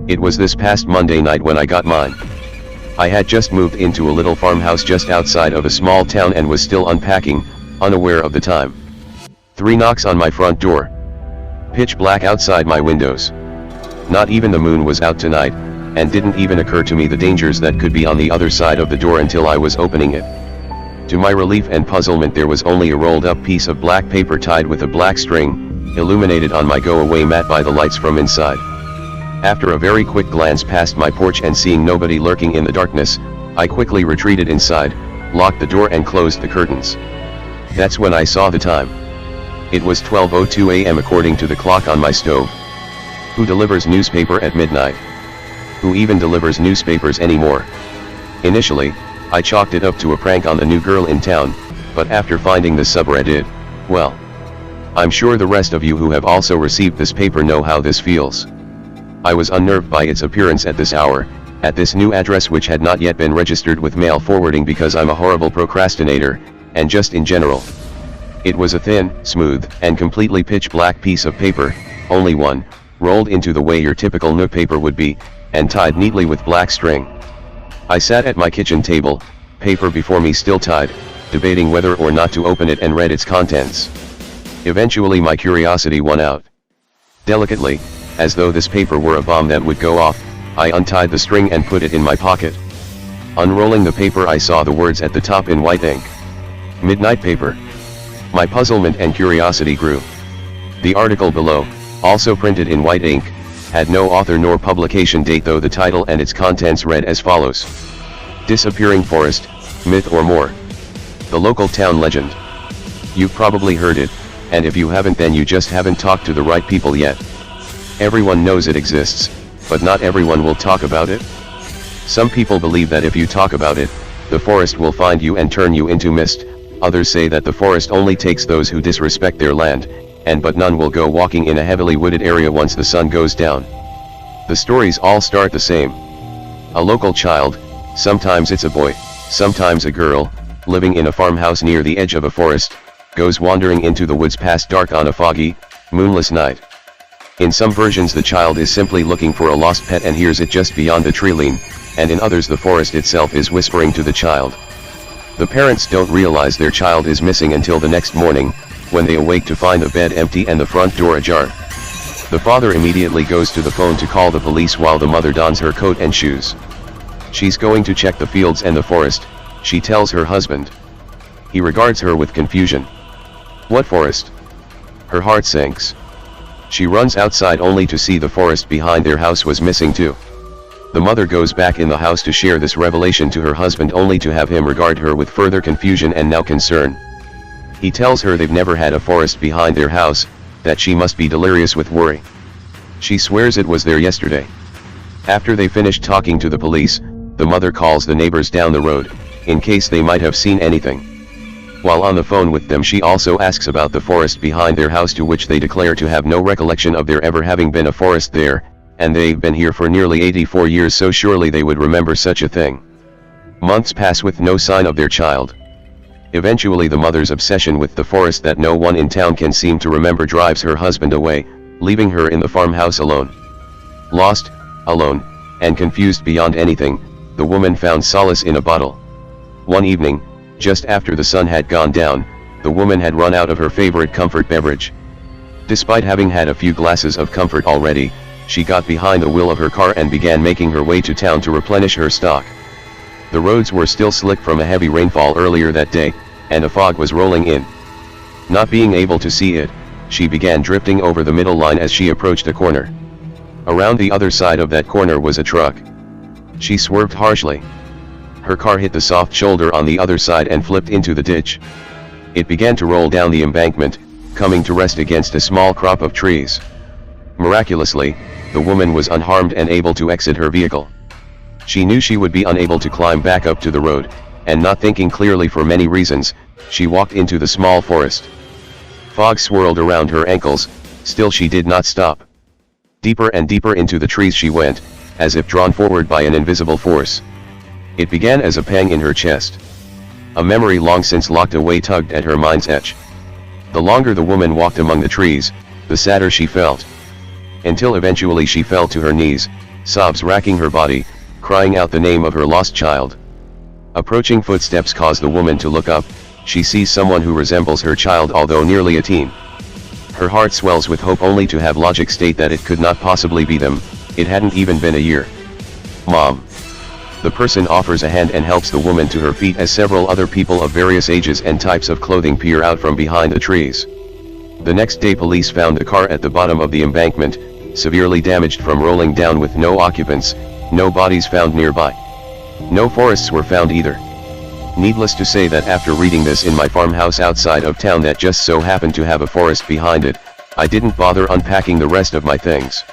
It was this past Monday night when I got mine. I had just moved into a little farmhouse just outside of a small town and was still unpacking, unaware of the time. 3 knocks on my front door. Pitch black outside my windows. Not even the moon was out tonight, and didn't even occur to me the dangers that could be on the other side of the door until I was opening it. To my relief and puzzlement, there was only a rolled up piece of black paper tied with a black string, illuminated on my go-away mat by the lights from inside. After a very quick glance past my porch and seeing nobody lurking in the darkness, I quickly retreated inside, locked the door and closed the curtains. That's when I saw the time. It was 12:02 a.m. according to the clock on my stove. Who delivers newspaper at midnight? Who even delivers newspapers anymore? Initially, I chalked it up to a prank on the new girl in town, but after finding the subreddit, well, I'm sure the rest of you who have also received this paper know how this feels. I was unnerved by its appearance at this hour, at this new address which had not yet been registered with mail forwarding because I'm a horrible procrastinator, and just in general. It was a thin, smooth, and completely pitch black piece of paper, only one, rolled into the way your typical newspaper would be, and tied neatly with black string. I sat at my kitchen table, paper before me still tied, debating whether or not to open it and read its contents. Eventually my curiosity won out. Delicately, as though this paper were a bomb that would go off, I untied the string and put it in my pocket. Unrolling the paper, I saw the words at the top in white ink. Midnight Paper. My puzzlement and curiosity grew. The article below, also printed in white ink, had no author nor publication date, though the title and its contents read as follows. Disappearing forest, myth or more. The local town legend. You've probably heard it, and if you haven't, then you just haven't talked to the right people yet. Everyone knows it exists, but not everyone will talk about it. Some people believe that if you talk about it, the forest will find you and turn you into mist. Others say that the forest only takes those who disrespect their land, but none will go walking in a heavily wooded area once the sun goes down. The stories all start the same. A local child, sometimes it's a boy, sometimes a girl, living in a farmhouse near the edge of a forest, goes wandering into the woods past dark on a foggy, moonless night. In some versions the child is simply looking for a lost pet and hears it just beyond the tree line, and in others the forest itself is whispering to the child. The parents don't realize their child is missing until the next morning, when they awake to find the bed empty and the front door ajar. The father immediately goes to the phone to call the police while the mother dons her coat and shoes. She's going to check the fields and the forest, she tells her husband. He regards her with confusion. What forest? Her heart sinks. She runs outside only to see the forest behind their house was missing too. The mother goes back in the house to share this revelation to her husband only to have him regard her with further confusion and now concern. He tells her they've never had a forest behind their house, that she must be delirious with worry. She swears it was there yesterday. After they finished talking to the police, the mother calls the neighbors down the road, in case they might have seen anything. While on the phone with them, she also asks about the forest behind their house, to which they declare to have no recollection of there ever having been a forest there, and they've been here for nearly 84 years, so surely they would remember such a thing. Months pass with no sign of their child. Eventually the mother's obsession with the forest that no one in town can seem to remember drives her husband away, leaving her in the farmhouse alone. Lost, alone, and confused beyond anything, the woman found solace in a bottle. One evening, just after the sun had gone down, the woman had run out of her favorite comfort beverage. Despite having had a few glasses of comfort already, she got behind the wheel of her car and began making her way to town to replenish her stock. The roads were still slick from a heavy rainfall earlier that day, and a fog was rolling in. Not being able to see it, she began drifting over the middle line as she approached a corner. Around the other side of that corner was a truck. She swerved harshly. Her car hit the soft shoulder on the other side and flipped into the ditch. It began to roll down the embankment, coming to rest against a small crop of trees. Miraculously, the woman was unharmed and able to exit her vehicle. She knew she would be unable to climb back up to the road, and not thinking clearly for many reasons, she walked into the small forest. Fog swirled around her ankles, still she did not stop. Deeper and deeper into the trees she went, as if drawn forward by an invisible force. It began as a pang in her chest. A memory long since locked away tugged at her mind's edge. The longer the woman walked among the trees, the sadder she felt. Until eventually she fell to her knees, sobs racking her body, crying out the name of her lost child. Approaching footsteps cause the woman to look up. She sees someone who resembles her child although nearly a teen. Her heart swells with hope only to have logic state that it could not possibly be them. It hadn't even been a year. Mom. The person offers a hand and helps the woman to her feet as several other people of various ages and types of clothing peer out from behind the trees. The next day police found the car at the bottom of the embankment, severely damaged from rolling down with no occupants, no bodies found nearby. No forests were found either. Needless to say that after reading this in my farmhouse outside of town that just so happened to have a forest behind it, I didn't bother unpacking the rest of my things.